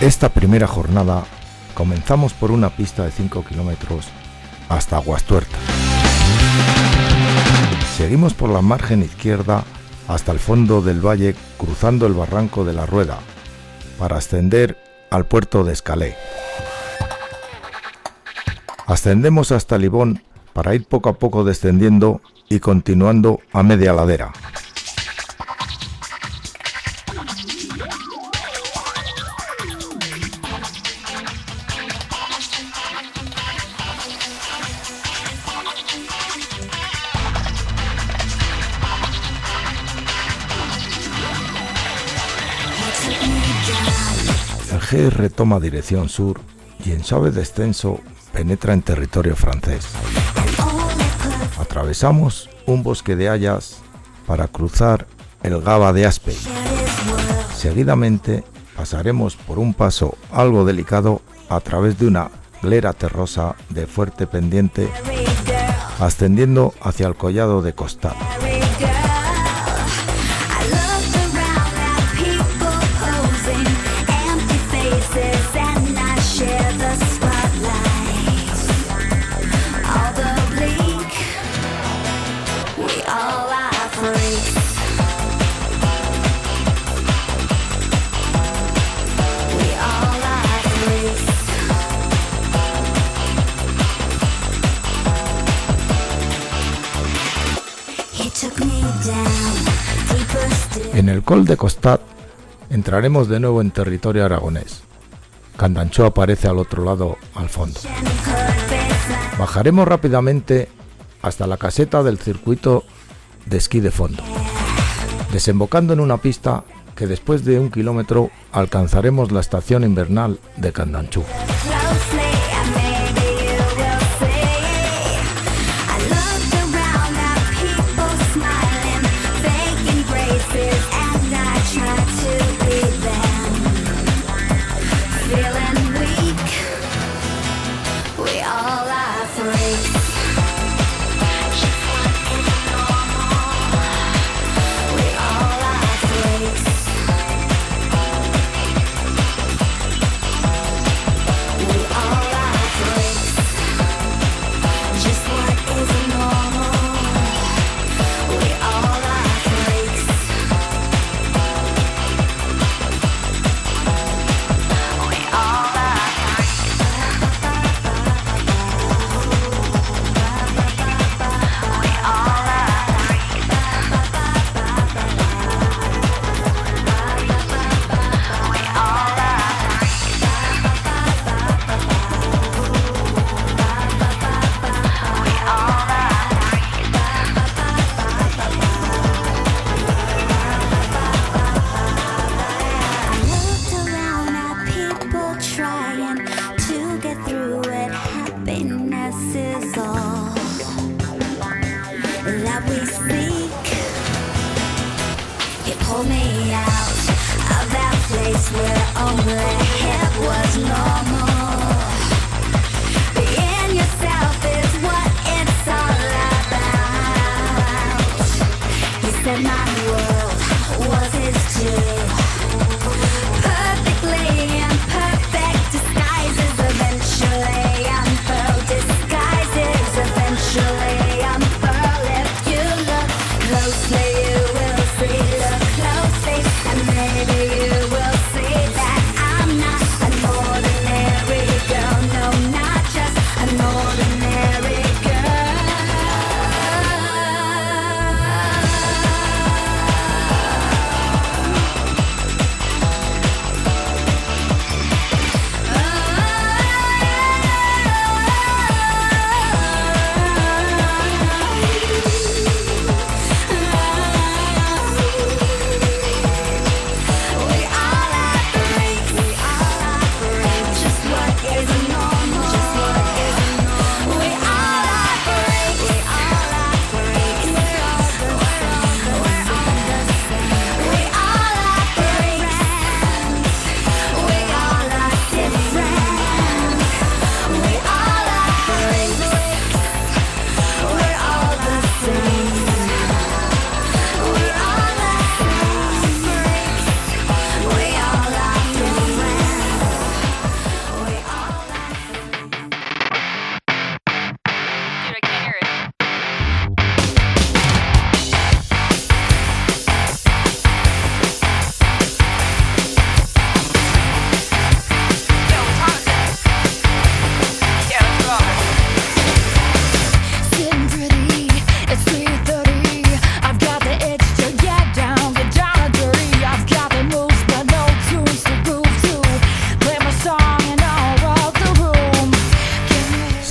Esta primera jornada comenzamos por una pista de 5 kilómetros hasta Aguastuerta. Seguimos por la margen izquierda hasta el fondo del valle, cruzando el barranco de la Rueda para ascender al puerto de Escalé. Ascendemos hasta Libón para ir poco a poco descendiendo y continuando a media ladera. El GR toma dirección sur y en suave descenso penetra en territorio francés. Atravesamos un bosque de hayas para cruzar el Gaba de Aspey. Seguidamente pasaremos por un paso algo delicado a través de una glera terrosa de fuerte pendiente, ascendiendo hacia el collado de Costat. En el col de Costat entraremos de nuevo en territorio aragonés. Candanchú aparece al otro lado, al fondo. Bajaremos rápidamente hasta la caseta del circuito de esquí de fondo, desembocando en una pista que después de 1 kilómetro alcanzaremos la estación invernal de Candanchú. I'm not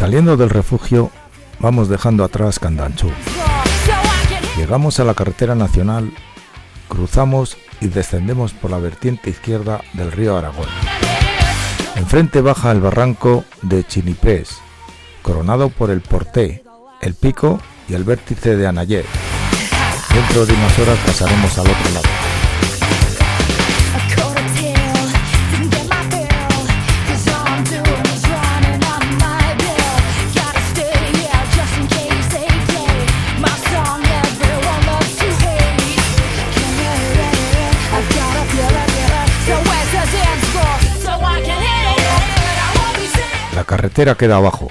Saliendo del refugio, vamos dejando atrás Candanchú. Llegamos a la carretera nacional, cruzamos y descendemos por la vertiente izquierda del río Aragón. Enfrente baja el barranco de Chiniprés, coronado por el Porté, el Pico y el vértice de Anayet. Dentro de unas horas pasaremos al otro lado. La carretera queda abajo.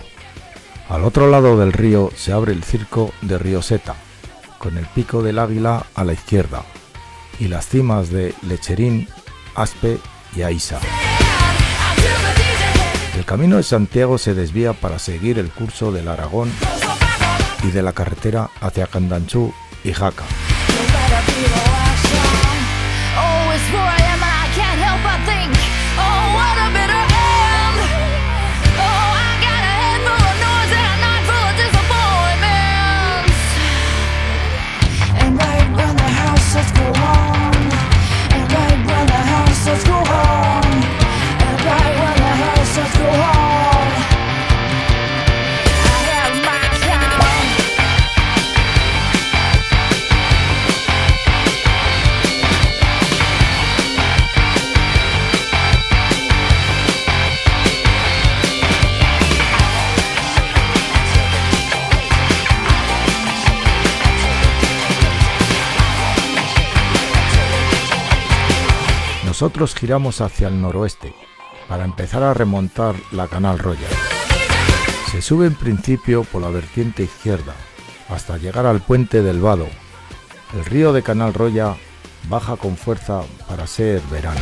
Al otro lado del río se abre el circo de Río Seta, con el Pico del Águila a la izquierda y las cimas de Lecherín, Aspe y Aisa. El camino de Santiago se desvía para seguir el curso del Aragón y de la carretera hacia Candanchú y Jaca. Nosotros giramos hacia el noroeste para empezar a remontar la Canal Roya. Se sube en principio por la vertiente izquierda hasta llegar al puente del Vado. El río de Canal Roya baja con fuerza para ser verano.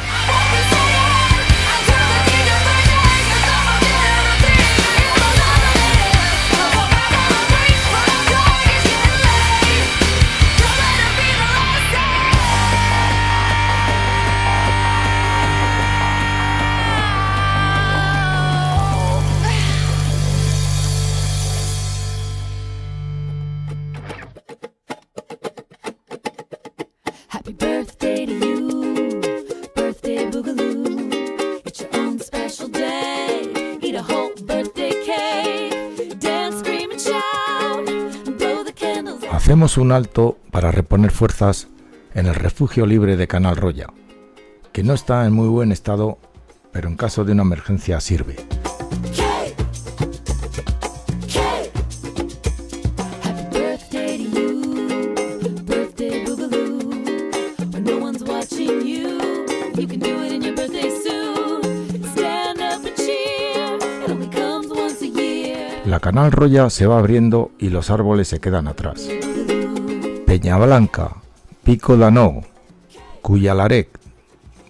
Hacemos un alto para reponer fuerzas en el refugio libre de Canal Roya, que no está en muy buen estado, pero en caso de una emergencia sirve. La Canal Roya se va abriendo y los árboles se quedan atrás. Peñablanca, Pico d'Anó, Cuyalarec,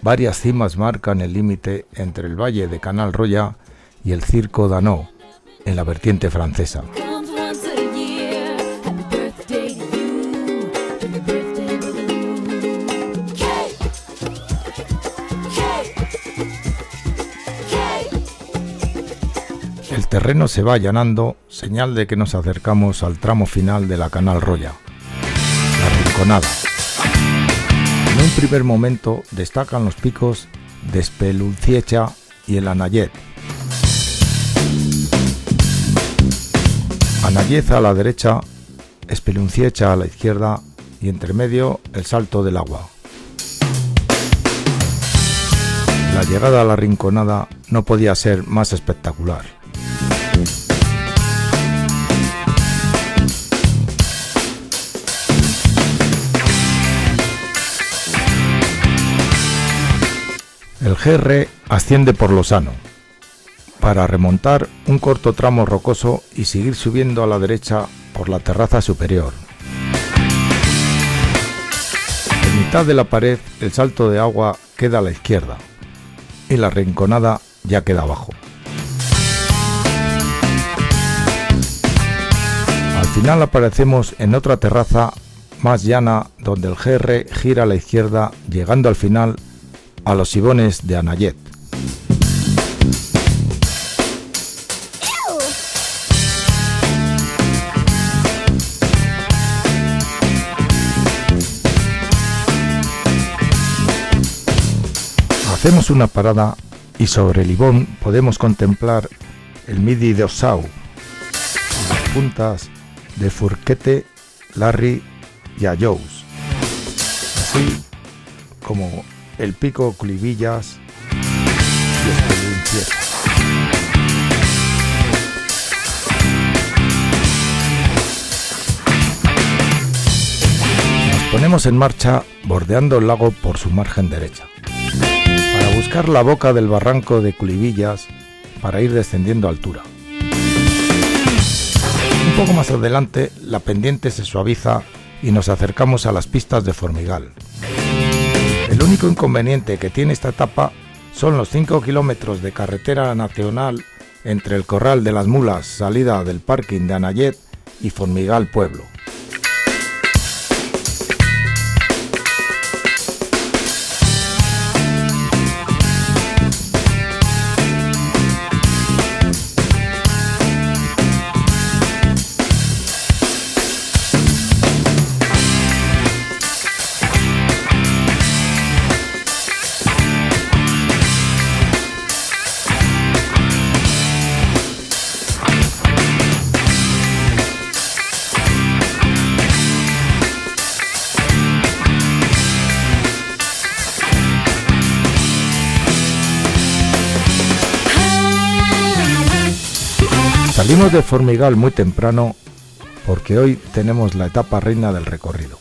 varias cimas marcan el límite entre el valle de Canal Roya y el Circo d'Anó, en la vertiente francesa. El terreno se va allanando, señal de que nos acercamos al tramo final de la Canal Roya, la Rinconada. En un primer momento destacan los picos de Espelunciecha y el Anayet. Anayet a la derecha, Espelunciecha a la izquierda y entre medio el Salto del Agua. La llegada a la Rinconada no podía ser más espectacular. El GR asciende por Lozano, para remontar un corto tramo rocoso y seguir subiendo a la derecha por la terraza superior. En mitad de la pared, el salto de agua queda a la izquierda y la Rinconada ya queda abajo. Al final aparecemos en otra terraza más llana donde el GR gira a la izquierda, llegando al final a los Sibones de Anayet. Hacemos una parada y sobre el ibón podemos contemplar el Midi de Ossau, las puntas de Furquete, Larry y Ayous, así como el pico Clivillas y Espeluncie. Nos ponemos en marcha bordeando el lago por su margen derecha, para buscar la boca del barranco de Clivillas para ir descendiendo a altura. Un poco más adelante la pendiente se suaviza y nos acercamos a las pistas de Formigal. El único inconveniente que tiene esta etapa son los 5 kilómetros de carretera nacional entre el Corral de las Mulas, salida del parking de Anayet, y Formigal Pueblo. Salimos de Formigal muy temprano porque hoy tenemos la etapa reina del recorrido.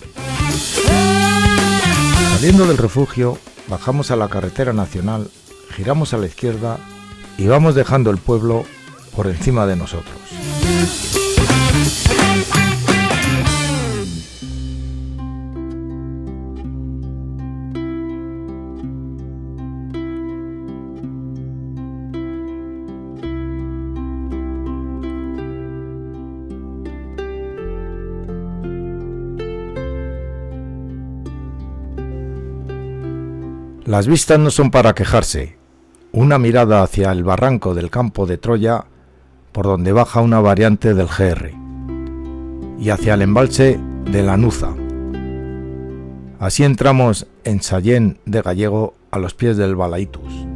Saliendo del refugio, bajamos a la carretera nacional, giramos a la izquierda y vamos dejando el pueblo por encima de nosotros. Las vistas no son para quejarse. Una mirada hacia el barranco del campo de Troya, por donde baja una variante del GR, y hacia el embalse de la Nuza. Así entramos en Sallén de Gallego, a los pies del Balaitus.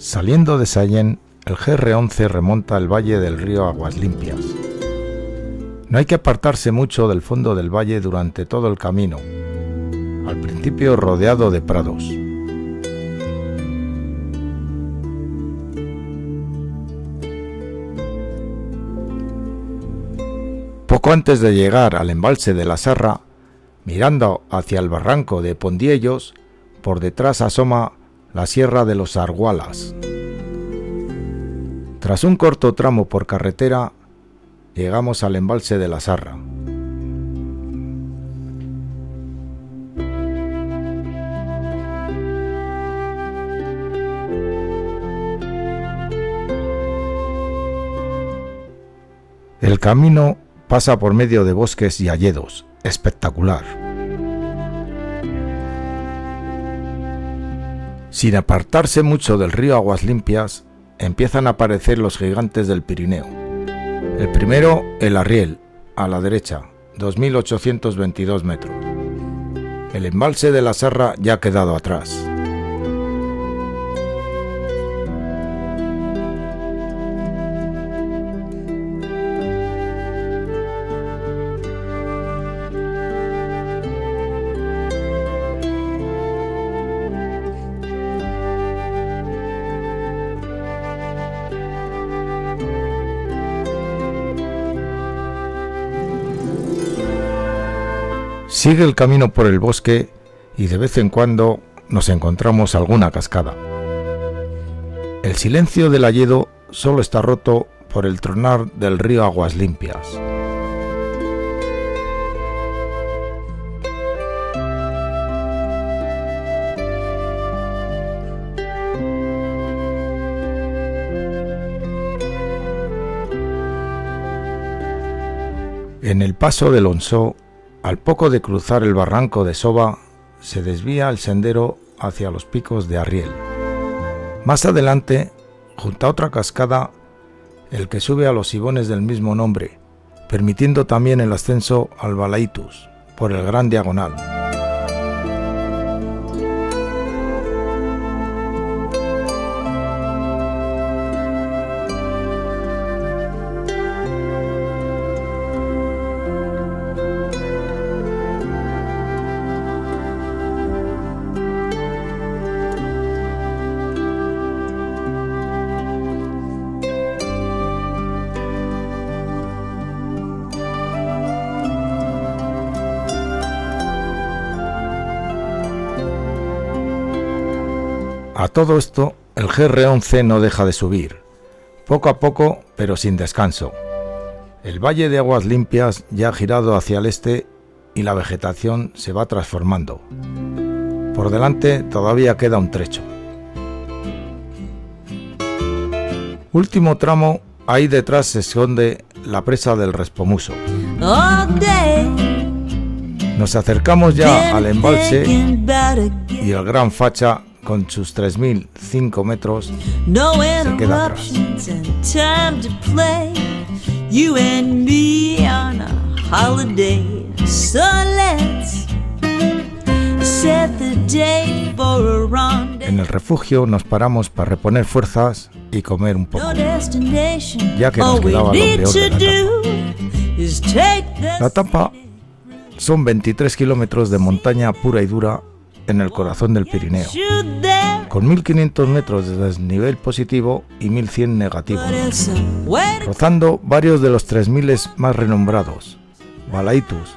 Saliendo de Sallén, el GR11 remonta el valle del río Aguas Limpias. No hay que apartarse mucho del fondo del valle durante todo el camino, al principio rodeado de prados. Poco antes de llegar al embalse de la Sarra, mirando hacia el barranco de Pondiellos, por detrás asoma la Sierra de los Argualas. Tras un corto tramo por carretera, llegamos al embalse de la Sarra. El camino pasa por medio de bosques y hayedos, espectacular. Sin apartarse mucho del río Aguas Limpias, empiezan a aparecer los gigantes del Pirineo. El primero, el Arriel, a la derecha, 2.822 metros. El embalse de la Sarra ya ha quedado atrás. Sigue el camino por el bosque y de vez en cuando nos encontramos alguna cascada. El silencio del hayedo solo está roto por el tronar del río Aguas Limpias. En el paso del Onsó, al poco de cruzar el barranco de Soba, se desvía el sendero hacia los picos de Arriel. Más adelante, junto a otra cascada, el que sube a los ibones del mismo nombre, permitiendo también el ascenso al Balaitus por el Gran Diagonal. A todo esto, el GR11 no deja de subir, poco a poco, pero sin descanso. El valle de aguas limpias ya ha girado hacia el este y la vegetación se va transformando. Por delante todavía queda un trecho. Último tramo, ahí detrás se esconde la presa del Respomuso. Nos acercamos ya al embalse y el Gran Facha, con sus 3.005 metros, se queda atrás. En el refugio nos paramos para reponer fuerzas y comer un poco, ya que nos quedaba lo peor de la etapa. La etapa son 23 kilómetros de montaña pura y dura en el corazón del Pirineo, con 1.500 metros de desnivel positivo y 1.100 negativo, rozando varios de los 3.000 más renombrados: Balaitus,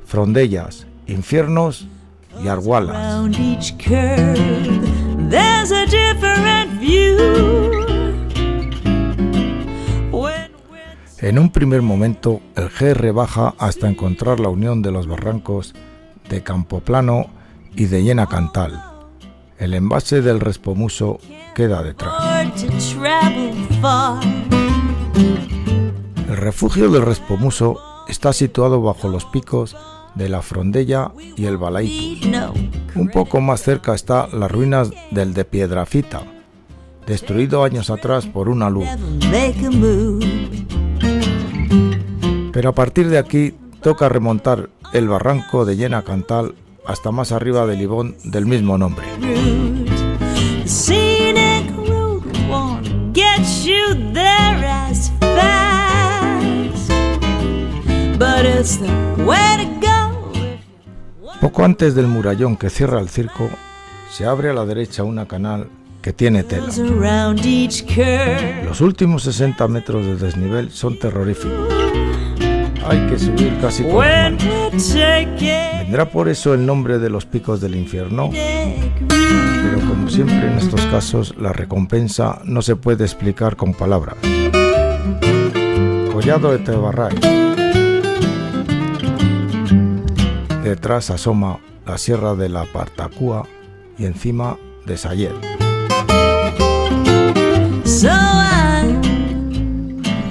Frondellas, Infiernos y Argualas. En un primer momento, el GR baja hasta encontrar la unión de los barrancos de Campoplano y de Llena Cantal. El embalse del Respomuso queda detrás. El refugio del Respomuso está situado bajo los picos de la Frondella y el Balaitus. Un poco más cerca está las ruinas del de Piedrafita, destruido años atrás por una luz. Pero a partir de aquí toca remontar el barranco de Llena Cantal hasta más arriba del ibón del mismo nombre. Poco antes del murallón que cierra el circo, se abre a la derecha una canal que tiene tela. Los últimos 60 metros de desnivel son terroríficos. Hay que subir casi por las manos. Vendrá por eso el nombre de los picos del infierno, pero como siempre en estos casos, la recompensa no se puede explicar con palabras. Collado de Tebarray. Detrás asoma la sierra de la Partacúa y encima de Sayet. So I'm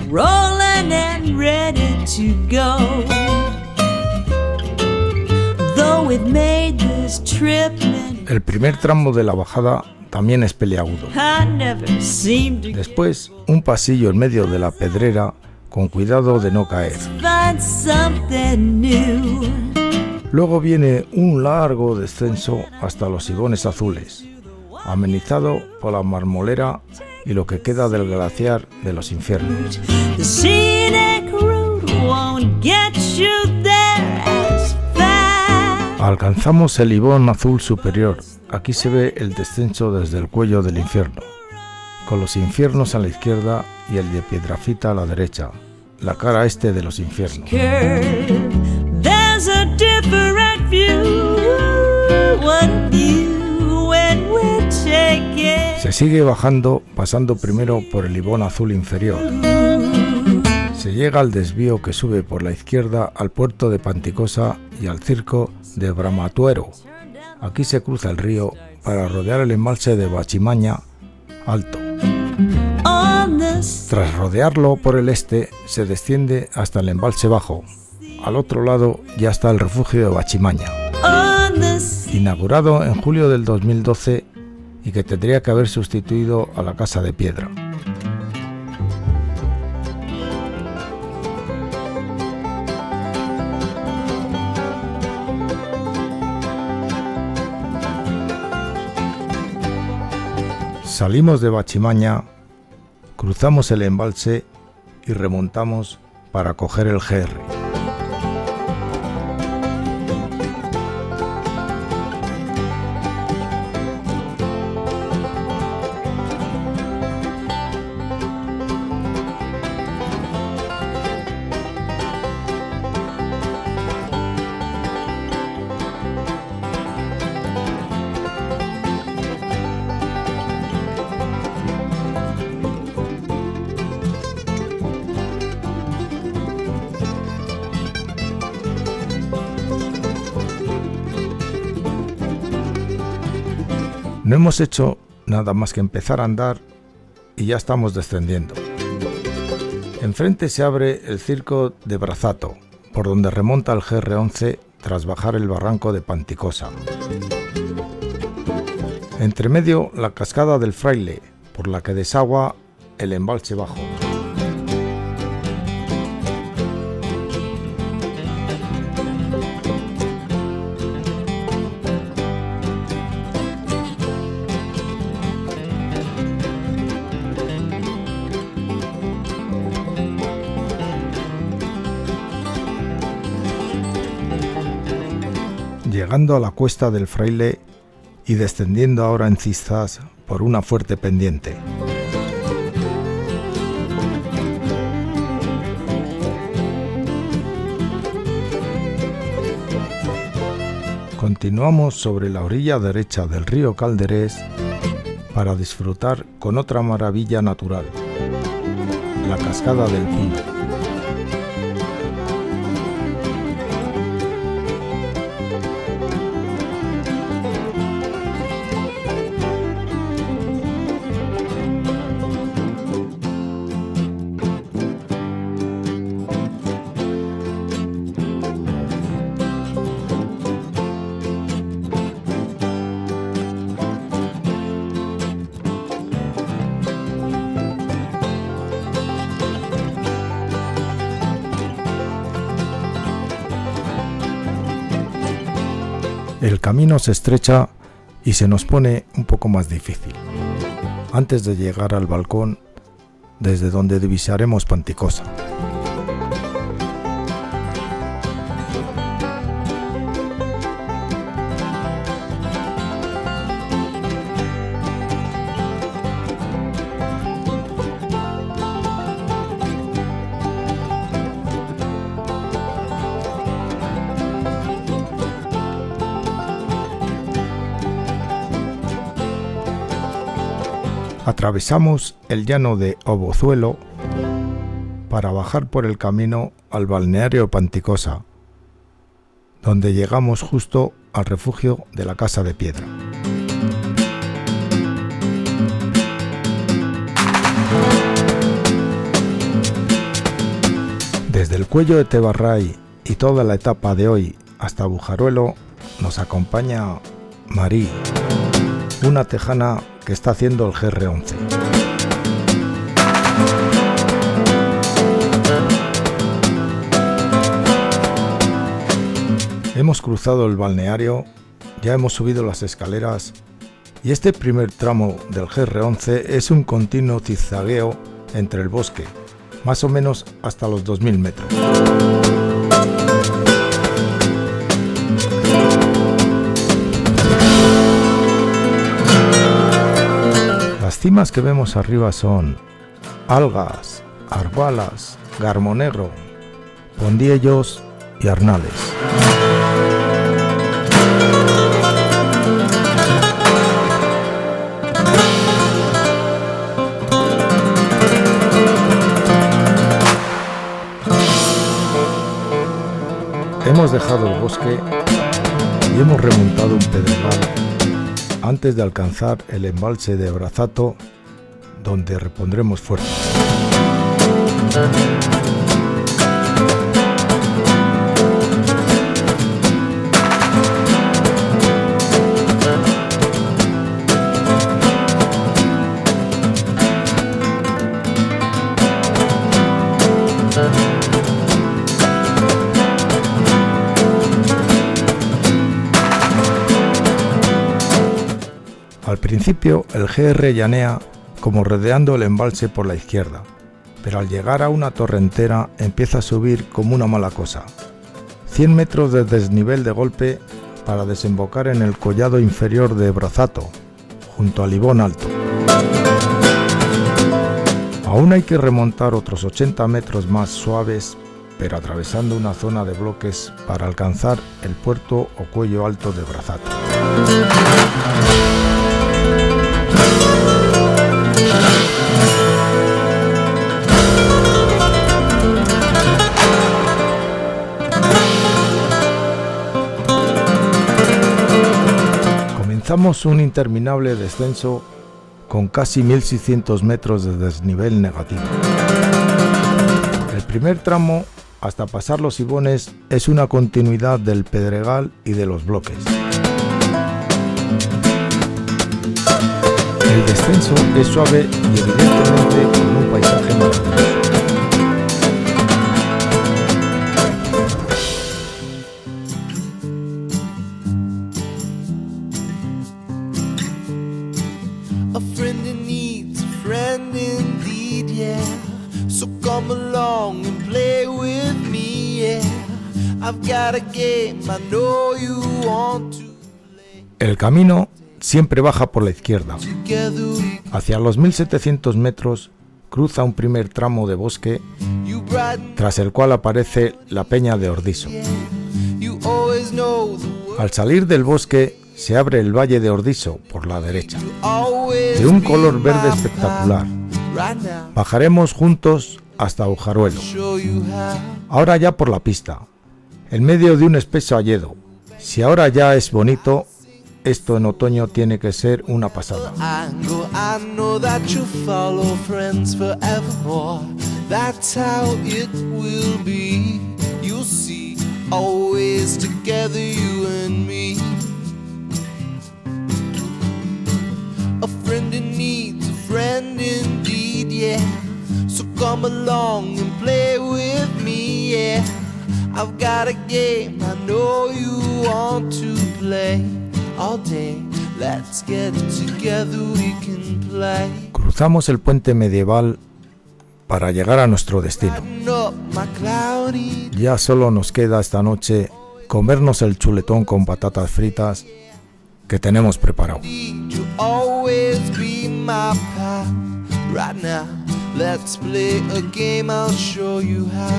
rolling and ready to go. Though we've made this trip. El primer tramo de la bajada también es peliagudo. Después, un pasillo en medio de la pedrera con cuidado de no caer. Luego viene un largo descenso hasta los Ibones Azules, amenizado por la marmolera y lo que queda del glaciar de los Infiernos. Alcanzamos el Ibón Azul superior. Aquí se ve el descenso desde el cuello del infierno, con los infiernos a la izquierda y el de Piedrafita a la derecha, la cara este de los infiernos. Se sigue bajando, pasando primero por el Ibón Azul inferior. Se llega al desvío que sube por la izquierda al puerto de Panticosa y al circo de Bramatuero. Aquí se cruza el río para rodear el embalse de Bachimaña Alto. Tras rodearlo por el este, se desciende hasta el embalse bajo, al otro lado ya está el refugio de Bachimaña, inaugurado en julio del 2012 y que tendría que haber sustituido a la Casa de Piedra. Salimos de Bachimaña, cruzamos el embalse y remontamos para coger el GR. No hemos hecho nada más que empezar a andar y ya estamos descendiendo. Enfrente se abre el circo de Brazato, por donde remonta el GR11 tras bajar el barranco de Panticosa. Entre medio la cascada del Fraile, por la que desagua el embalse bajo. Llegando a la cuesta del Fraile y descendiendo ahora en cistas por una fuerte pendiente. Continuamos sobre la orilla derecha del río Calderés para disfrutar con otra maravilla natural, la cascada del Pi. El camino se estrecha y se nos pone un poco más difícil, antes de llegar al balcón desde donde divisaremos Panticosa. Atravesamos el llano de Obozuelo para bajar por el camino al balneario Panticosa, donde llegamos justo al refugio de la Casa de Piedra. Desde el cuello de Tebarray y toda la etapa de hoy hasta Bujaruelo nos acompaña Marí, una tejana que está haciendo el GR11. Hemos cruzado el balneario, ya hemos subido las escaleras y este primer tramo del GR11 es un continuo zigzagueo entre el bosque, más o menos hasta los 2000 metros. Las cimas que vemos arriba son Algas, Arbalas, Garmonegro, Pondiellos y Arnales. Hemos dejado el bosque y hemos remontado un pedregal antes de alcanzar el embalse de Brazato, donde repondremos fuerzas. Al principio el GR llanea como rodeando el embalse por la izquierda, pero al llegar a una torrentera empieza a subir como una mala cosa. 100 metros de desnivel de golpe para desembocar en el collado inferior de Brozato, junto a Libón Alto. Aún hay que remontar otros 80 metros más suaves, pero atravesando una zona de bloques para alcanzar el puerto o cuello alto de Brozato. Comenzamos un interminable descenso con casi 1600 metros de desnivel negativo. El primer tramo, hasta pasar los Ibones, es una continuidad del Pedregal y de los bloques. El descenso es suave y evidentemente con un paisaje maravilloso. A friend in need's a friend indeed, yeah. So come along and play with me, yeah. I've got a game I know you want to play. El camino siempre baja por la izquierda. Together we Hacia los 1700 metros cruza un primer tramo de bosque, you brighten, tras el cual aparece la Peña de Ordiso. yeah. You always know the word. Al salir del bosque se abre el Valle de Ordiso por la derecha, You always de un be color verde my espectacular. pal. Right now, Bajaremos juntos hasta Ujaruelo, show you how. ahora ya por la pista, en medio de un espeso hayedo. Si ahora ya es bonito, esto en otoño tiene que ser una pasada. Angle, I know that you follow friends forevermore. That's how it will be. You'll see, always together, you and me. A friend in need's a friend indeed, yeah. So come along and play with me, yeah. I've got a game I know you want to play. All day, let's get together, we can play. Cruzamos el puente medieval para llegar a nuestro destino. Lighten up my cloudy Ya solo nos queda esta noche comernos el chuletón con patatas fritas que tenemos preparado. deed, you'll always be my pal. Right now, let's play a game, I'll show you how.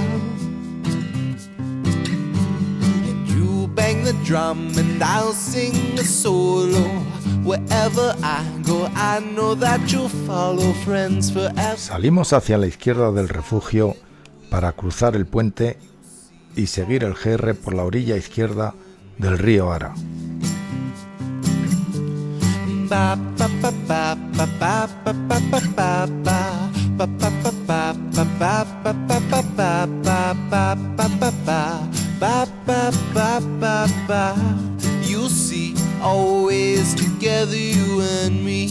And you bang the drum and I'll sing a solo. Wherever I go, I know that you'll follow friends forever. Salimos hacia la izquierda del refugio para cruzar el puente y seguir el GR por la orilla izquierda del río Ara. Ba ba ba ba ba ba ba ba ba ba ba. Ba ba ba ba ba ba ba ba ba ba ba ba ba ba ba. Ba ba ba ba ba. You'll see, always together, you and me.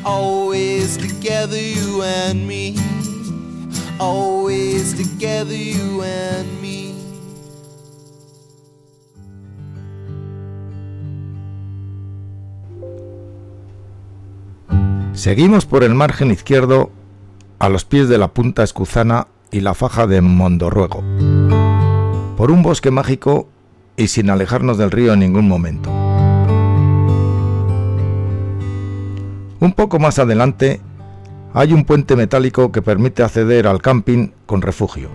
Always together, you and me. Always together, you and me. Seguimos por el margen izquierdo a los pies de la Punta Escuzana y la faja de Mondorruego, por un bosque mágico y sin alejarnos del río en ningún momento. Un poco más adelante hay un puente metálico que permite acceder al camping con refugio.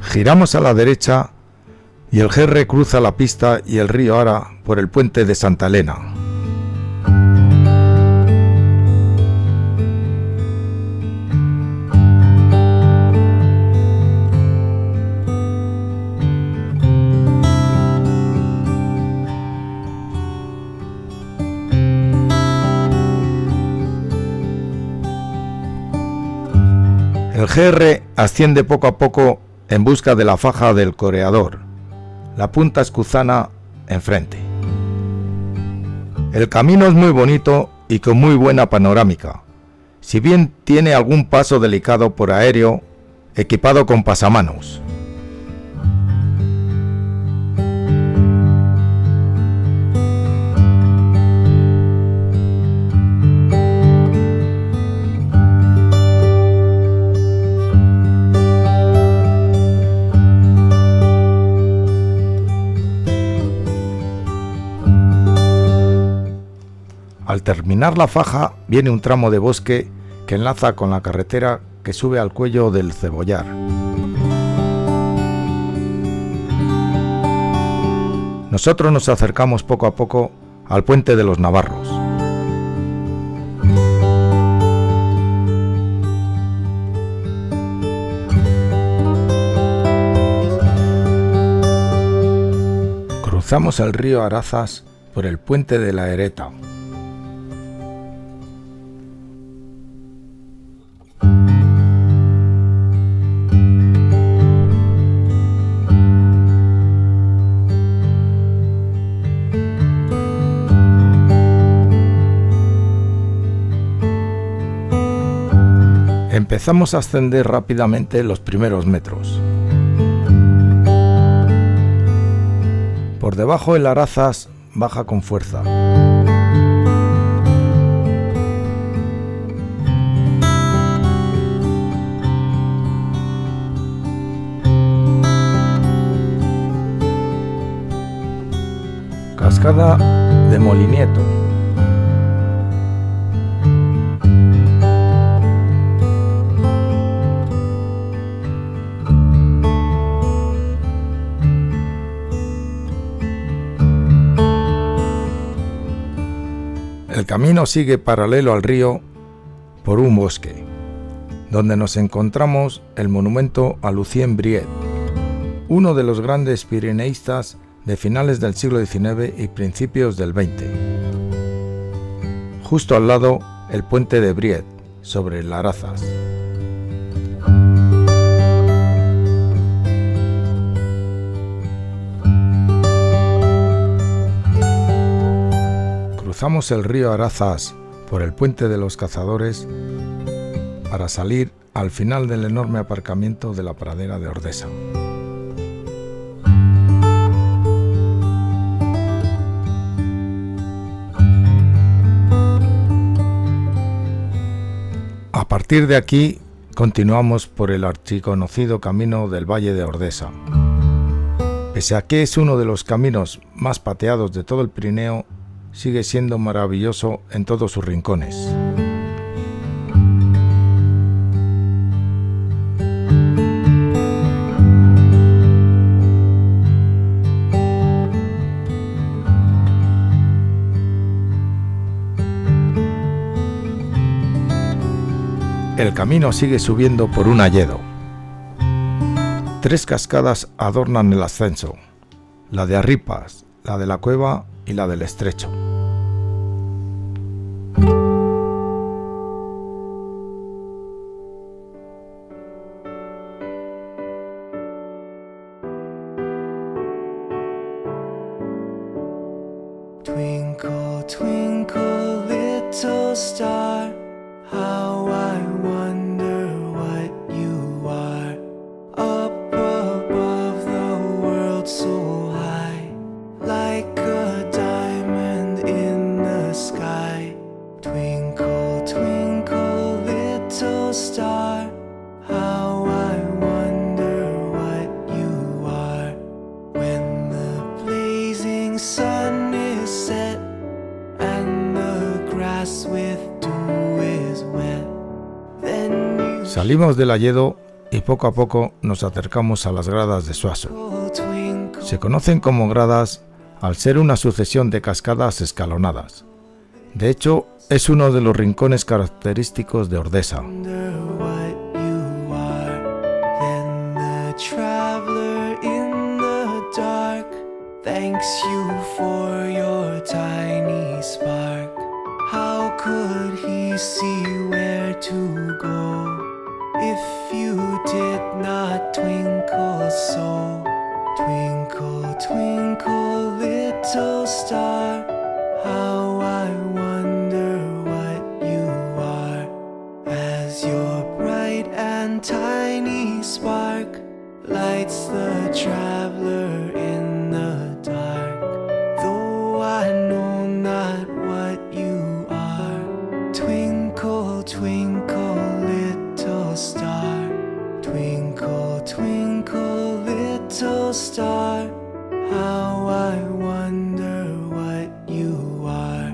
Giramos a la derecha y el GR cruza la pista y el río Ara por el puente de Santa Elena. El GR asciende poco a poco en busca de la faja del Coreador, la Punta Escuzana enfrente. El camino es muy bonito y con muy buena panorámica, si bien tiene algún paso delicado por aéreo equipado con pasamanos. Al terminar la faja viene un tramo de bosque que enlaza con la carretera que sube al cuello del Cebollar. Nosotros nos acercamos poco a poco al puente de los Navarros. Cruzamos el río Arazas por el puente de la Ereta. Empezamos a ascender rápidamente los primeros metros. Por debajo el Arazas baja con fuerza. Cascada de Molinieto. El camino sigue paralelo al río por un bosque, donde nos encontramos el monumento a Lucien Briet, uno de los grandes pirineístas de finales del siglo XIX y principios del XX. Justo al lado, el puente de Briet, sobre el Arazas. Cruzamos el río Arazas por el puente de los Cazadores para salir al final del enorme aparcamiento de la pradera de Ordesa. A partir de aquí continuamos por el archiconocido camino del Valle de Ordesa. Pese a que es uno de los caminos más pateados de todo el Pirineo, sigue siendo maravilloso en todos sus rincones. El camino sigue subiendo por un hayedo. 3 cascadas adornan el ascenso, la de Arripas, la de la Cueva y la del Estrecho. Twinkle, twinkle, little star, how I wonder what you are. Up above the world so high, like a diamond in the sky. Twinkle, twinkle, little star, how I wonder what you are. When the blazing sun is set and the grass with dew is wet, then you Salimos del hayedo y poco a poco nos acercamos a las gradas de Suaso. twinkle, Se conocen como gradas al ser una sucesión de cascadas escalonadas. De hecho, es uno de los rincones característicos de Ordesa. wonder what you are. Then the traveler in the dark thanks you for your tiny spark. How could he see where to go if you did not twinkle so? Twinkle, twinkle, little star, how How I wonder what you are.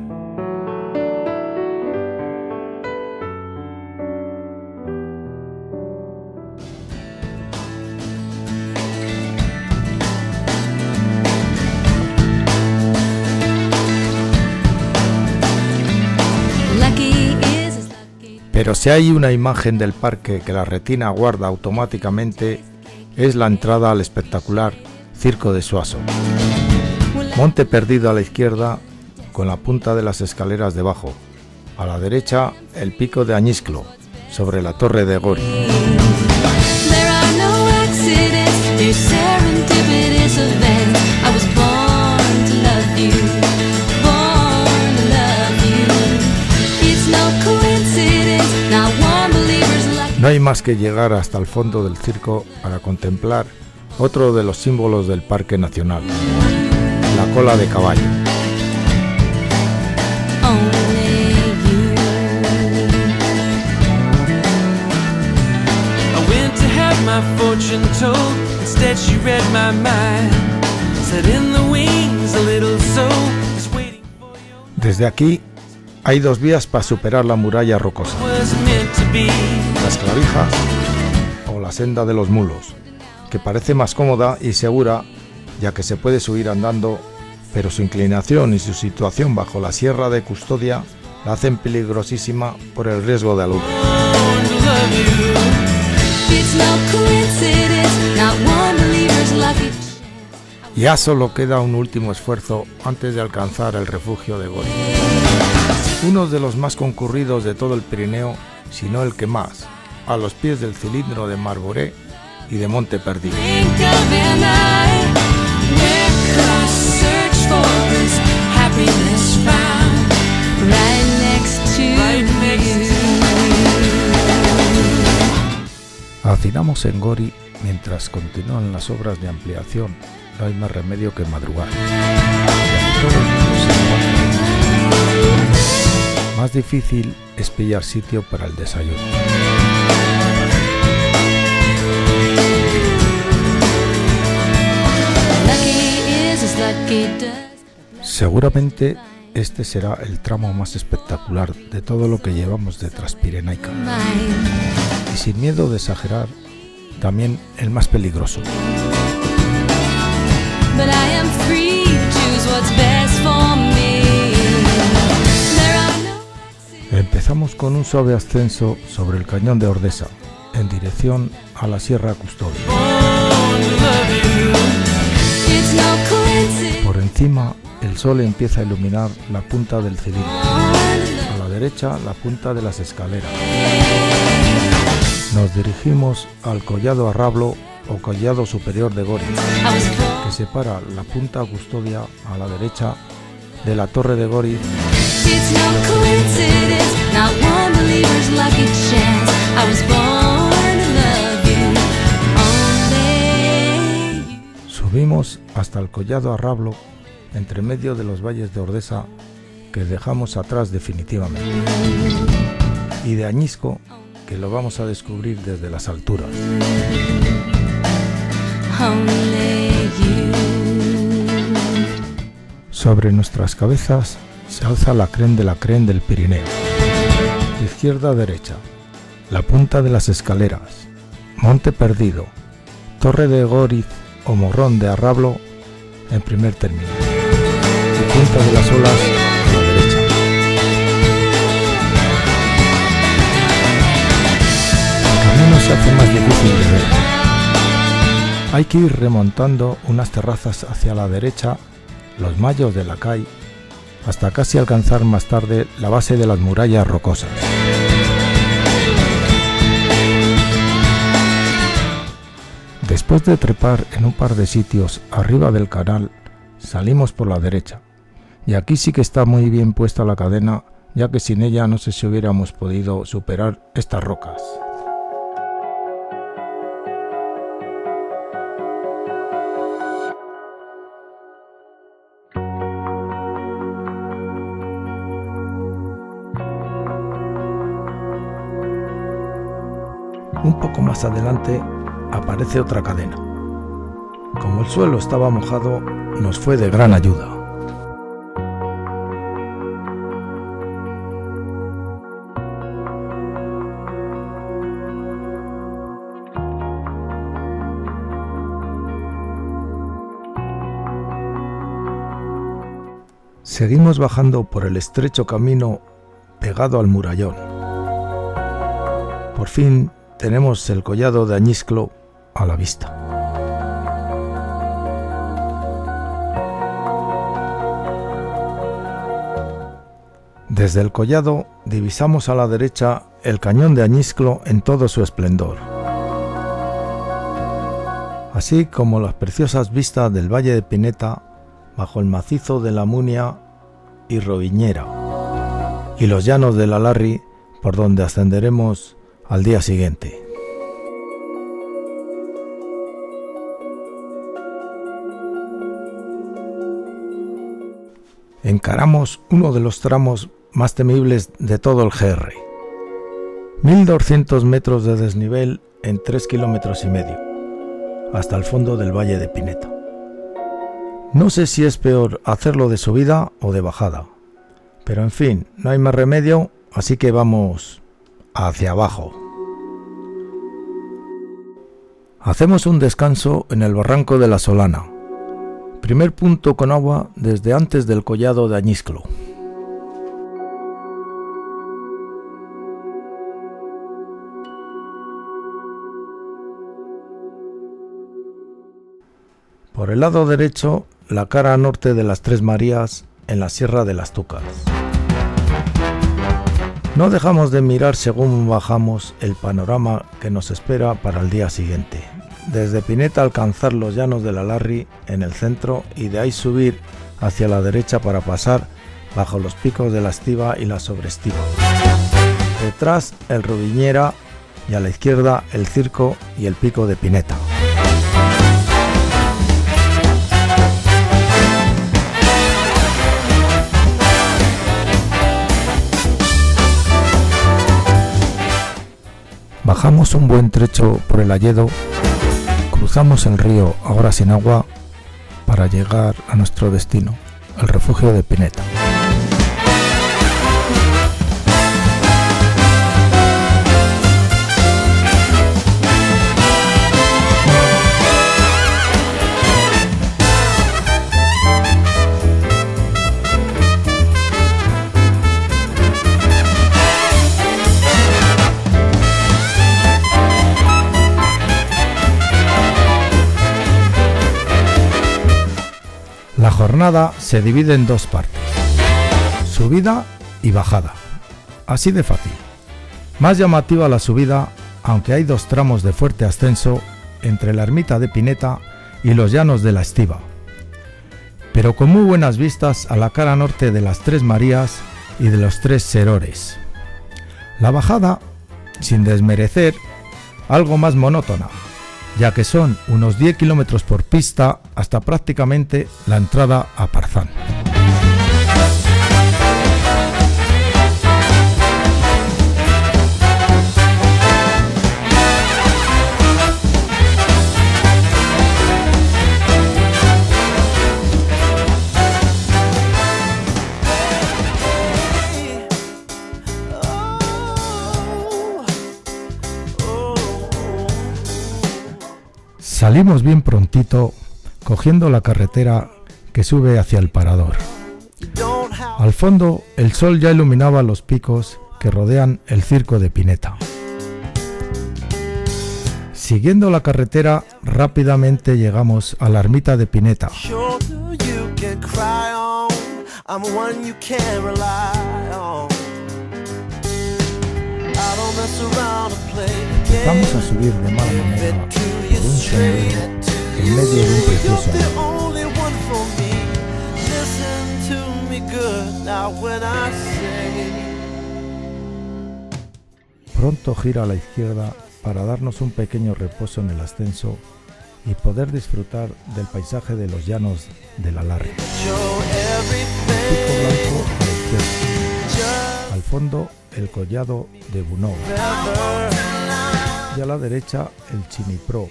Pero si hay una imagen del parque que la retina guarda automáticamente, es la entrada al espectacular Circo de Soasso. Monte perdido a la izquierda, con la punta de las escaleras debajo. A la derecha, el pico de Añisclo, sobre la torre de Gori. No hay más que llegar hasta el fondo del circo para contemplar otro de los símbolos del Parque Nacional, la cola de caballo. Desde aquí hay dos vías para superar la muralla rocosa: las clavijas o la senda de los mulos, que parece más cómoda y segura ya que se puede subir andando, pero su inclinación y su situación bajo la Sierra de Custodia la hacen peligrosísima por el riesgo de alud. Ya solo queda un último esfuerzo antes de alcanzar el refugio de Gori, uno de los más concurridos de todo el Pirineo, si no el que más, a los pies del cilindro de Marboré y de Monte Perdido. Hacinamos en Gori mientras continúan las obras de ampliación. No hay más remedio que madrugar. Más difícil es pillar sitio para el desayuno. Seguramente este será el tramo más espectacular de todo lo que llevamos de Transpirenaica. Y sin miedo de exagerar, también el más peligroso. Empezamos con un suave ascenso sobre el cañón de Ordesa, en dirección a la Sierra Custodia. Por encima, el sol empieza a iluminar la punta del cilindro. A la derecha, la punta de las escaleras. Nos dirigimos al collado Arrablo o collado superior de Gori, que separa la punta Custodia a la derecha de la torre de Gori. Subimos hasta el collado Arrablo, entre medio de los valles de Ordesa, que dejamos atrás definitivamente, y de Añisco, que lo vamos a descubrir desde las alturas. Sobre nuestras cabezas se alza la creen de la creen del Pirineo. De izquierda a derecha, la punta de las escaleras, Monte Perdido, Torre de Goriz o Morrón de Arrablo en primer término, y punta de las olas a la derecha. El camino se hace más difícil de ver. Hay que ir remontando unas terrazas hacia la derecha, los mayos de la CAI, hasta casi alcanzar más tarde la base de las murallas rocosas. Después de trepar en un par de sitios arriba del canal, salimos por la derecha, y aquí sí que está muy bien puesta la cadena, ya que sin ella no sé si hubiéramos podido superar estas rocas. Un poco más adelante aparece otra cadena, Como el suelo estaba mojado, nos fue de gran ayuda. Seguimos bajando por el estrecho camino pegado al murallón. Por fin tenemos el collado de Añisclo a la vista. Desde el collado divisamos a la derecha el cañón de Añisclo en todo su esplendor, así como las preciosas vistas del Valle de Pineta bajo el macizo de la Munia y Roviñera, y los llanos de la Larri, por donde ascenderemos al día siguiente. Encaramos uno de los tramos más temibles de todo el GR. 1200 metros de desnivel en 3,5 kilómetros, hasta el fondo del Valle de Pineta. No sé si es peor hacerlo de subida o de bajada, pero en fin, no hay más remedio, así que vamos hacia abajo. Hacemos un descanso en el barranco de la Solana, primer punto con agua desde antes del collado de Añisclo. Por el lado derecho, la cara norte de las Tres Marías en la Sierra de las Tucas. No dejamos de mirar según bajamos el panorama que nos espera para el día siguiente. Desde Pineta alcanzar los llanos de la Larri en el centro y de ahí subir hacia la derecha para pasar bajo los picos de la Estiva y la Sobreestiva. Detrás el Roviñera y a la izquierda el Circo y el pico de Pineta. Bajamos un buen trecho por el Alledo, cruzamos el río ahora sin agua para llegar a nuestro destino, el refugio de Pineta. La jornada se divide en dos partes, subida y bajada, así de fácil. Más llamativa la subida, aunque hay dos tramos de fuerte ascenso entre la ermita de Pineta y los llanos de la Estiva, pero con muy buenas vistas a la cara norte de las Tres Marías y de los Tres Serores. La bajada, sin desmerecer, algo más monótona, ya que son unos 10 kilómetros por pista hasta prácticamente la entrada a Parzán. Salimos bien prontito, cogiendo la carretera que sube hacia el parador. Al fondo, el sol ya iluminaba los picos que rodean el Circo de Pineta. Siguiendo la carretera, rápidamente llegamos a la ermita de Pineta. Empezamos a subir de mala manera por un sendero en medio de un precioso árbol. Pronto gira a la izquierda para darnos un pequeño reposo en el ascenso y poder disfrutar del paisaje de los llanos de la Larri. Pico blanco a la izquierda, al fondo el collado de Bunó y a la derecha el Chinipró,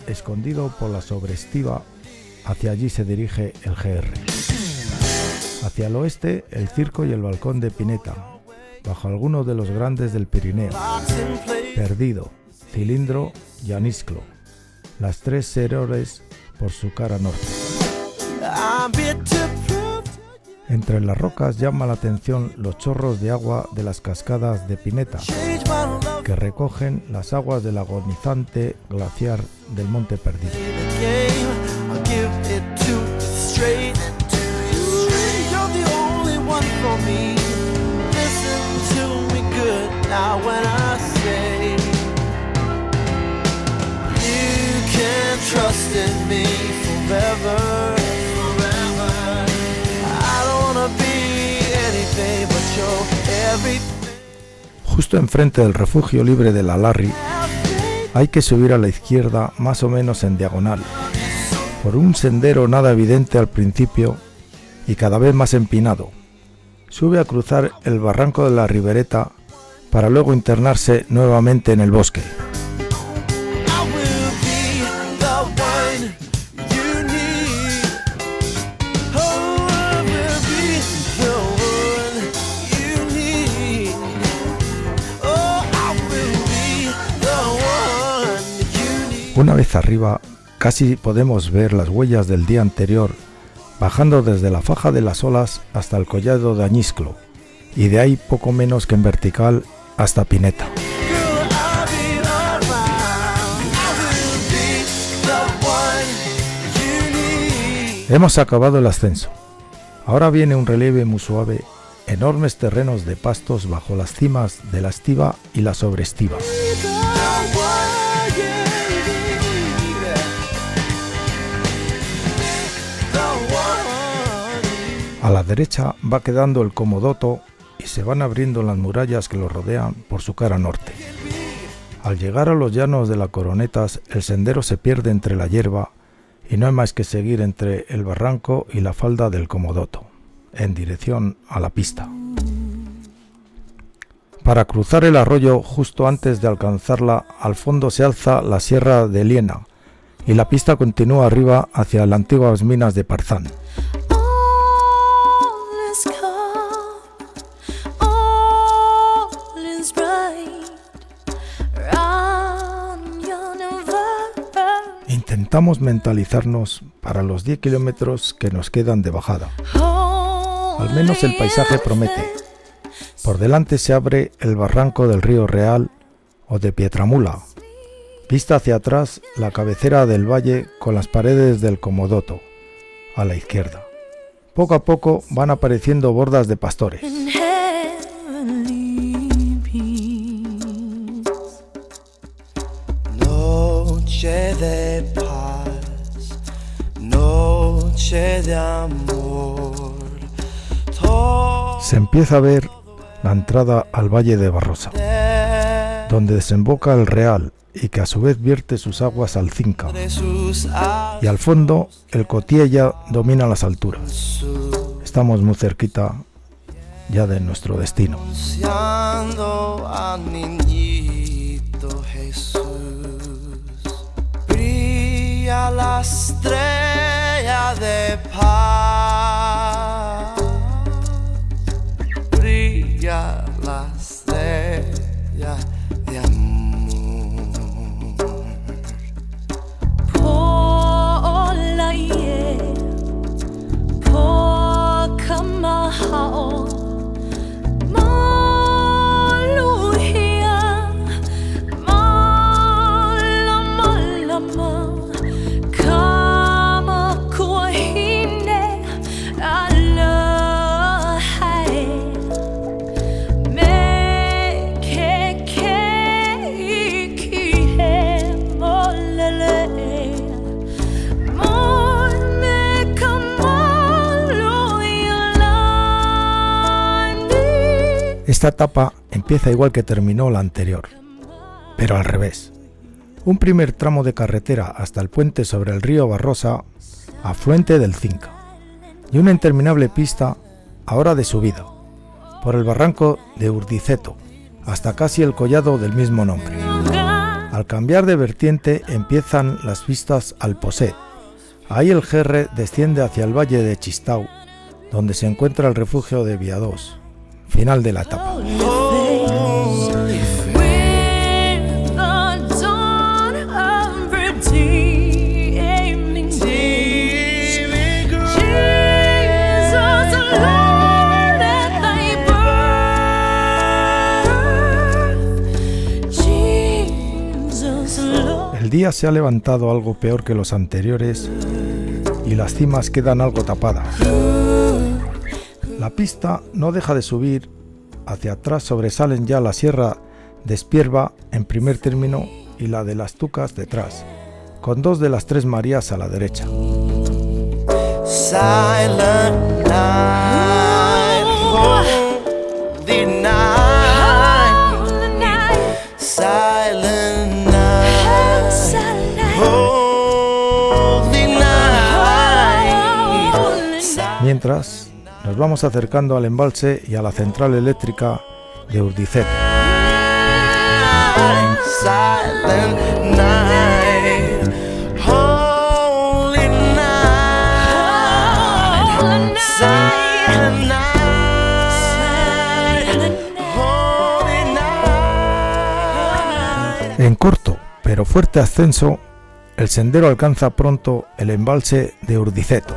escondido por la Sobreestiva hacia allí se dirige el GR. Hacia el oeste, el Circo y el Balcón de Pineta, bajo algunos de los grandes del Pirineo, Perdido, Cilindro y Anisclo, las tres serores por su cara norte. Entre las rocas llama la atención los chorros de agua de las cascadas de Pineta, que recogen las aguas del agonizante glaciar del Monte Perdido. Justo enfrente del refugio libre de la Larry hay que subir a la izquierda más o menos en diagonal, por un sendero nada evidente al principio y cada vez más empinado. Sube a cruzar el barranco de la Ribereta para luego internarse nuevamente en el bosque. Una vez arriba, casi podemos ver las huellas del día anterior, bajando desde la faja de las olas hasta el collado de Anisclo, y de ahí poco menos que en vertical hasta Pineta. Hemos acabado el ascenso. Ahora viene un relieve muy suave, enormes terrenos de pastos bajo las cimas de la Estiva y la Sobreestiva. A la derecha va quedando el Comodoto y se van abriendo las murallas que lo rodean por su cara norte. Al llegar a los llanos de las Coronetas, el sendero se pierde entre la hierba y no hay más que seguir entre el barranco y la falda del Comodoto, en dirección a la pista. Para cruzar el arroyo, justo antes de alcanzarla, al fondo se alza la Sierra de Liena y la pista continúa arriba hacia las antiguas minas de Parzán. Intentamos mentalizarnos para los 10 kilómetros que nos quedan de bajada. Al menos el paisaje promete. Por delante se abre el barranco del río Real o de Pietramula. Vista hacia atrás la cabecera del valle con las paredes del Comodoto, a la izquierda. Poco a poco van apareciendo bordas de pastores. Noche de paz, noche de amor. Se empieza a ver la entrada al Valle de Barrosa, donde desemboca el Real y que a su vez vierte sus aguas al Cinca. Y al fondo el Cotiella domina las alturas. Estamos muy cerquita ya de nuestro destino. Brilla la estrella de paz, brilla la estrella de amor. Por la por Kamahao. Esta etapa empieza igual que terminó la anterior, pero al revés. Un primer tramo de carretera hasta el puente sobre el río Barrosa, afluente del Cinca, y una interminable pista, ahora de subida, por el barranco de Urdiceto, hasta casi el collado del mismo nombre. Al cambiar de vertiente empiezan las vistas al Poset, Ahí el GR desciende hacia el valle de Chistau, donde se encuentra el refugio de Viados, final de la etapa. El día se ha levantado algo peor que los anteriores y las cimas quedan algo tapadas. La pista no deja de subir, hacia atrás sobresalen ya la sierra de Espierva en primer término y la de las Tucas detrás, con 2 de las 3 Marías a la derecha. Silent night, holy night, silent night, holy night. Mientras, nos vamos acercando al embalse y a la central eléctrica de Urdiceto. Silent night, holy night, silent night, holy night. En corto pero fuerte ascenso, el sendero alcanza pronto el embalse de Urdiceto.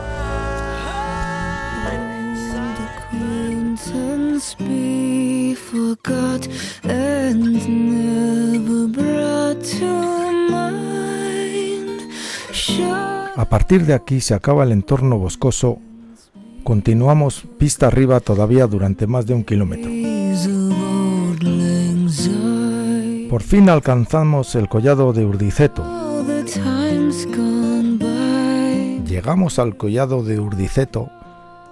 A partir de aquí se acaba el entorno boscoso. Continuamos pista arriba todavía durante más de 1 kilómetro. Por fin alcanzamos el collado de Urdiceto. Llegamos al collado de Urdiceto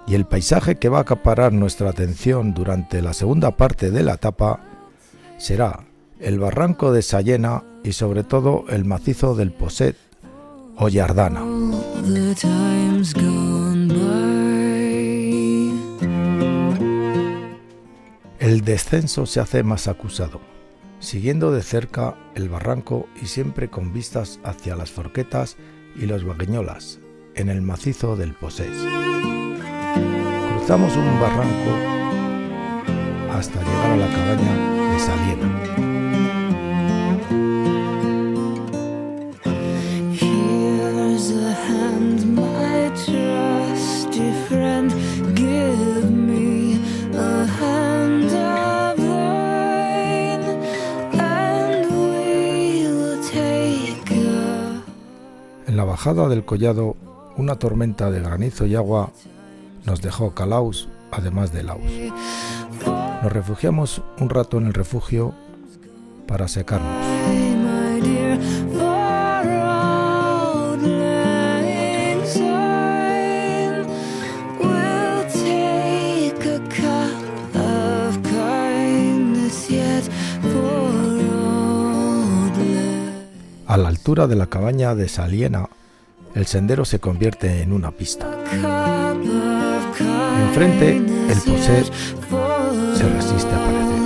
y el paisaje que va a acaparar nuestra atención durante la segunda parte de la etapa será el barranco de Sallena y sobre todo el macizo del Poset o Yardana. El descenso se hace más acusado, siguiendo de cerca el barranco y siempre con vistas hacia las Forquetas y los Bagueñolas, en el macizo del Posés. Cruzamos un barranco hasta llegar a la cabaña de Saliena. En la bajada del collado, una tormenta de granizo y agua nos dejó calaos, además de laos. Nos refugiamos un rato en el refugio para secarnos. A la altura de la cabaña de Saliena, el sendero se convierte en una pista. Enfrente, el Poset se resiste a aparecer.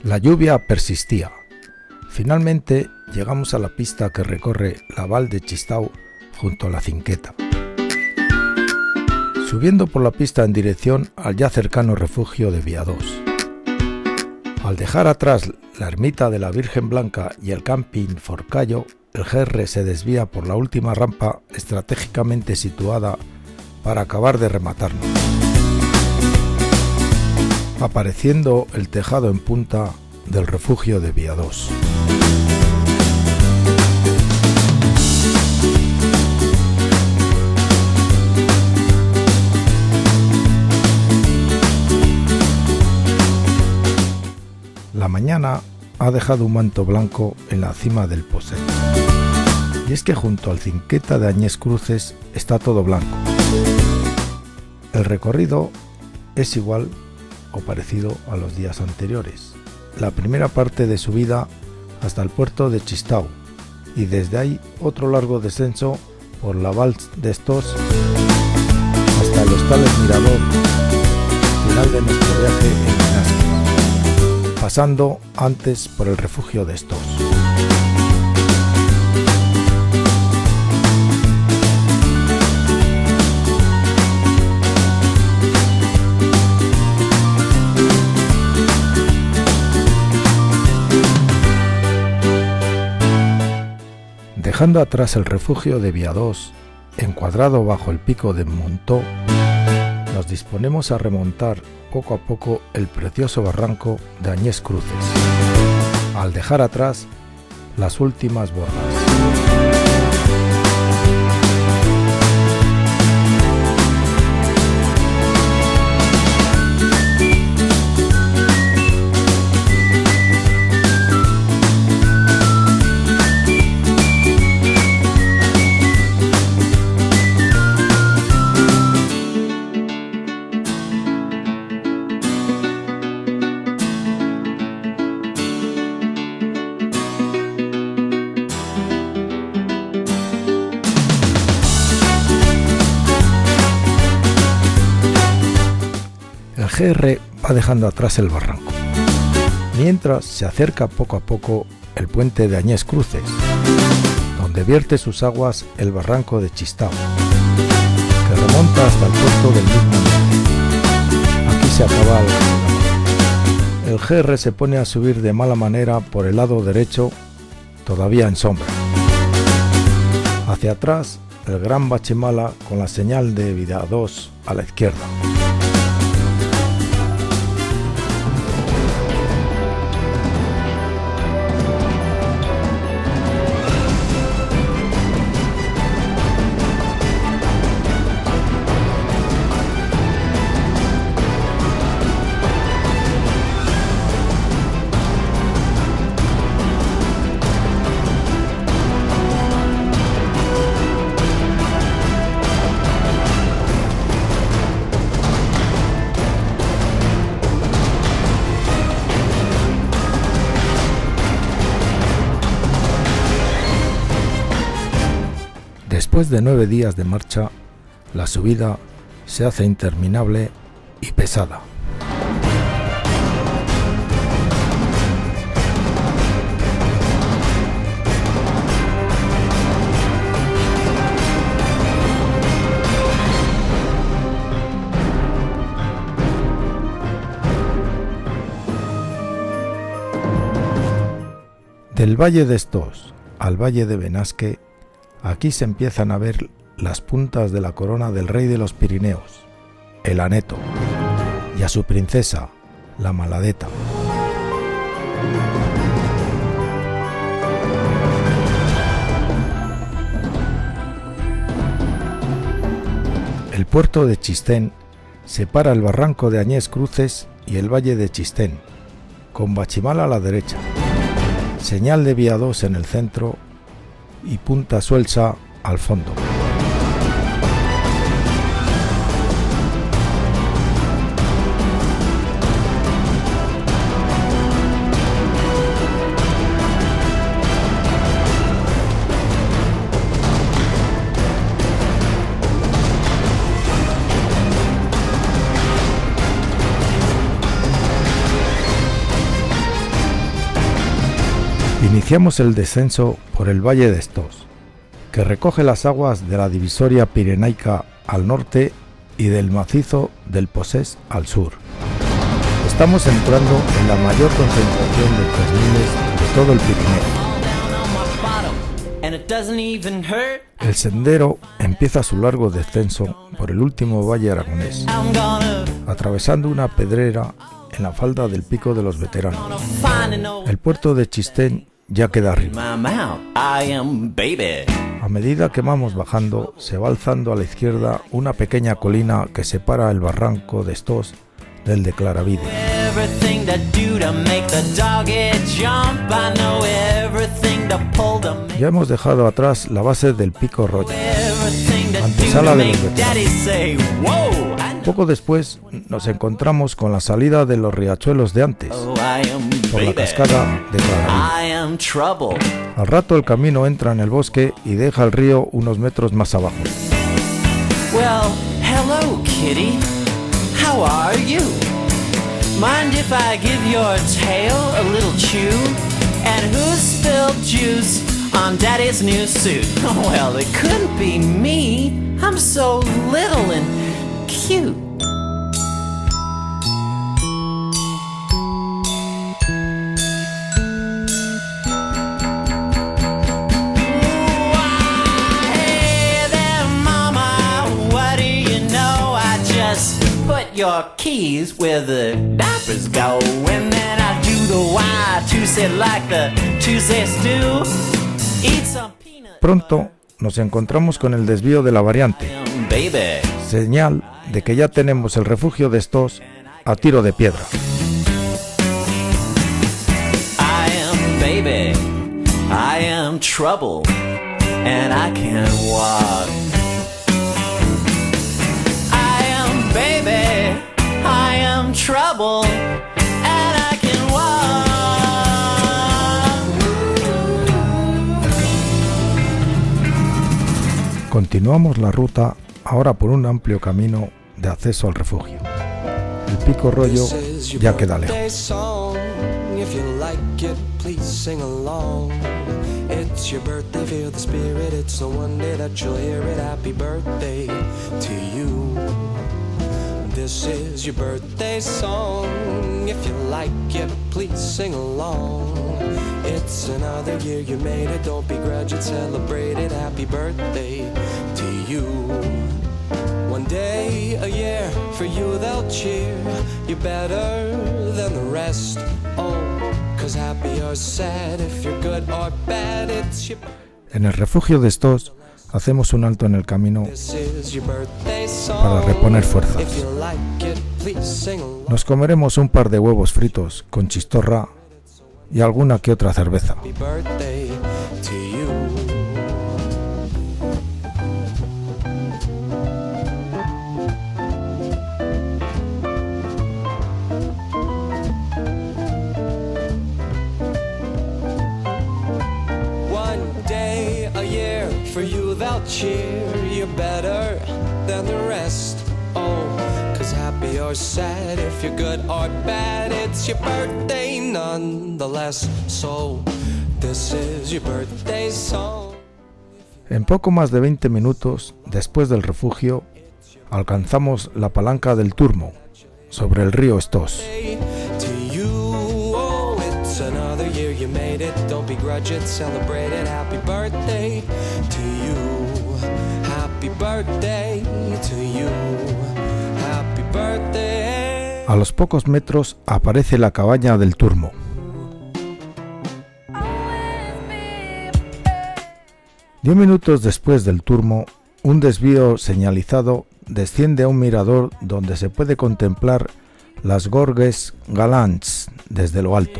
La lluvia persistía. Finalmente, llegamos a la pista que recorre la Val de Chistau junto a la Cinqueta. Subiendo por la pista en dirección al ya cercano refugio de Viados. Al dejar atrás la ermita de la Virgen Blanca y el camping Forcallo, el GR se desvía por la última rampa estratégicamente situada para acabar de rematarnos, apareciendo el tejado en punta del refugio de Viados. La mañana ha dejado un manto blanco en la cima del Poset. Y es que junto al Cinqueta de Añés Cruces está todo blanco. El recorrido es igual o parecido a los días anteriores. La primera parte de subida hasta el puerto de Chistau y desde ahí otro largo descenso por la Val de Estos hasta el Hostales Mirador, final de nuestro viaje en Benasque, pasando antes por el refugio de Stós. Dejando atrás el refugio de Viadós, encuadrado bajo el pico de Montó, nos disponemos a remontar poco a poco el precioso barranco de Añés Cruces, al dejar atrás las últimas bordas. El GR va dejando atrás el barranco, mientras se acerca poco a poco el puente de Añés Cruces, donde vierte sus aguas el barranco de Chistao, que remonta hasta el puerto del mismo nombre. Aquí se acaba el GR se pone a subir de mala manera por el lado derecho, todavía en sombra. Hacia atrás, el Gran Bachimala con la señal de Viadós a la izquierda. Después de 9 días de marcha, la subida se hace interminable y pesada. Del valle de Stós al valle de Benasque, aquí se empiezan a ver las puntas de la corona del rey de los Pirineos, el Aneto, y a su princesa, la Maladeta. El puerto de Chistén separa el barranco de Añés Cruces y el valle de Chistén, con Bachimala a la derecha, señal de Viadós en el centro y Punta Suelsa al fondo. Iniciamos el descenso por el valle de Stós, que recoge las aguas de la divisoria pirenaica al norte y del macizo del Posés al sur. Estamos entrando en la mayor concentración de jazmines de todo el Pirineo. El sendero empieza su largo descenso por el último valle aragonés, atravesando una pedrera en la falda del Pico de los Veteranos. El puerto de Chistén ya queda arriba. A medida que vamos bajando, se va alzando a la izquierda una pequeña colina que separa el barranco de Stós del de Claravide. Ya hemos dejado atrás la base del Pico Roya, antesala de los veteranos. Poco después nos encontramos con la salida de los riachuelos de antes, por la cascada de Claravide. Al rato el camino entra en el bosque y deja el río unos metros más abajo. Well, hello, kitty. How are you? Mind if I give your tail a little chew? And who spilled juice on Daddy's new suit? Well, it couldn't be me. I'm so little and cute. Put your keys where the diapers go, and then I do the Y2 like the Tuesdays do. Eat some peanut. Pronto nos encontramos con el desvío de la variante, Baby. señal de que ya tenemos el refugio de estos a tiro de piedra. I am baby, I am trouble, and I can walk. Baby, I am trouble, and I can walk. Continuamos la ruta ahora por un amplio camino de acceso al refugio. El Pico Rollo ya queda lejos. If you like it, please sing along. It's your birthday, feel the spirit. It's the one day that you'll hear it. Happy birthday to you. This is your birthday song. If you like it, please sing along. It's another year you made it. Don't begrudge it, celebrate it. Happy birthday to you. One day a year, for you they'll cheer. You're better than the rest. Oh, 'cause happy or sad, if you're good or bad, it's your... En el refugio de estos hacemos un alto en el camino para reponer fuerzas. Nos comeremos un par de huevos fritos con chistorra y alguna que otra cerveza. For you they'll cheer, you're better than the rest. Oh, 'cause happy or sad, if you're good or bad, it's your birthday nonetheless. So, this is your birthday song. En poco más de 20 minutos después del refugio, alcanzamos la palanca del Turmo, sobre el río Estos. Another year you made it, don't begrudge it, celebrate it. Happy birthday to you. Happy birthday to you. Happy birthday. A los pocos metros aparece la cabaña del Turmo. Diez minutos después del Turmo, un desvío señalizado desciende a un mirador donde se puede contemplar las Gorges Galants desde lo alto.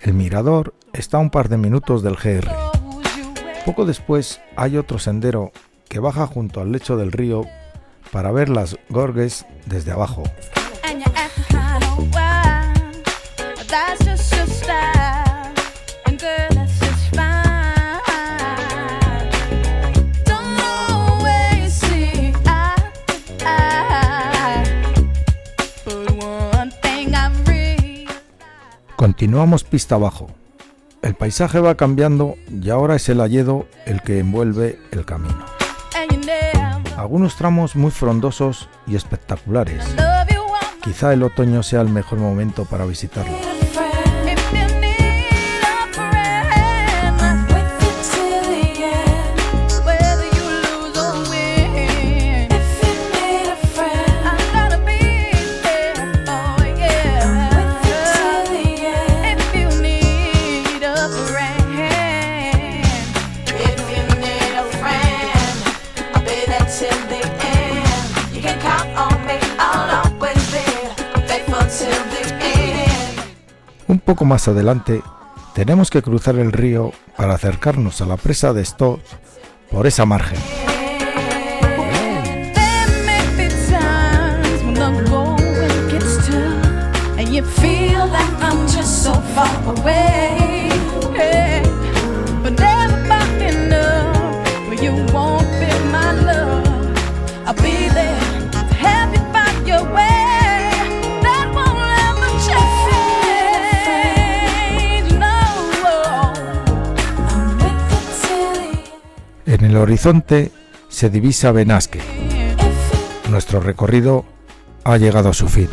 El mirador está a un par de minutos del GR. Poco después hay otro sendero que baja junto al lecho del río para ver las Gorges desde abajo. Continuamos pista abajo. El paisaje va cambiando y ahora es el hayedo el que envuelve el camino. Algunos tramos muy frondosos y espectaculares. Quizá el otoño sea el mejor momento para visitarlo. Un poco más adelante tenemos que cruzar el río para acercarnos a la presa de Stotts por esa margen. En el horizonte se divisa Benasque. Nuestro recorrido ha llegado a su fin.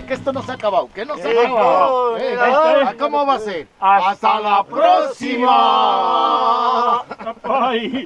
Que esto no se ha acabado, que no se ha acabado. ¿Cómo va a ser? ¡Hasta la próxima! Ay.